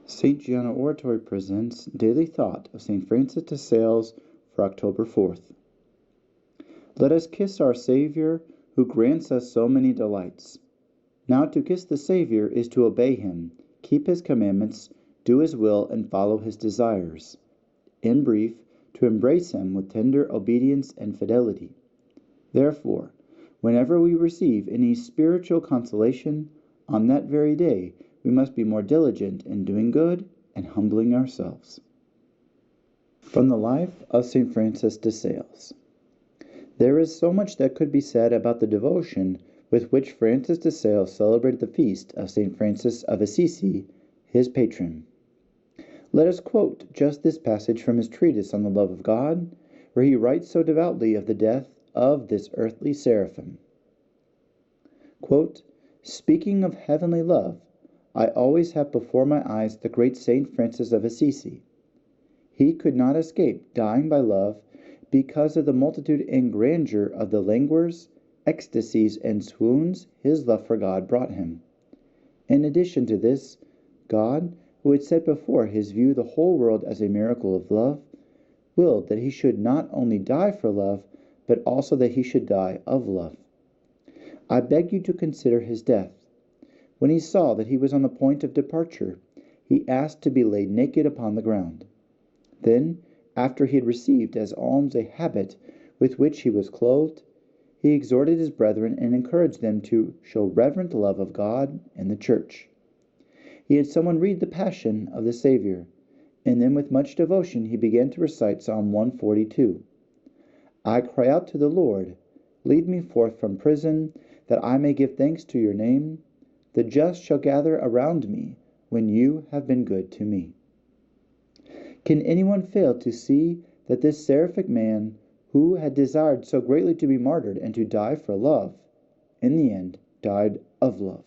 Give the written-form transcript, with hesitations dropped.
St. Gianna Oratory presents Daily Thought of St. Francis de Sales for October 4th. Let us kiss our Savior, who grants us so many delights. Now to kiss the Savior is to obey Him, keep His commandments, do His will, and follow His desires. In brief, to embrace Him with tender obedience and fidelity. Therefore, whenever we receive any spiritual consolation, on that very day we must be more diligent in doing good and humbling ourselves. From the life of St. Francis de Sales. There is so much that could be said about the devotion with which Francis de Sales celebrated the feast of St. Francis of Assisi, his patron. Let us quote just this passage from his treatise on the love of God, where he writes so devoutly of the death of this earthly seraphim. Quote, "Speaking of heavenly love, I always have before my eyes the great Saint Francis of Assisi. He could not escape dying by love because of the multitude and grandeur of the languors, ecstasies, and swoons his love for God brought him. In addition to this, God, who had set before his view the whole world as a miracle of love, willed that he should not only die for love, but also that he should die of love. I beg you to consider his death. When he saw that he was on the point of departure, he asked to be laid naked upon the ground. Then, after he had received as alms a habit with which he was clothed, he exhorted his brethren and encouraged them to show reverent love of God and the Church. He had someone read the Passion of the Savior, and then with much devotion he began to recite Psalm 142. I cry out to the Lord, lead me forth from prison, that I may give thanks to your name. The just shall gather around me when you have been good to me." Can anyone fail to see that this seraphic man, who had desired so greatly to be martyred and to die for love, in the end died of love?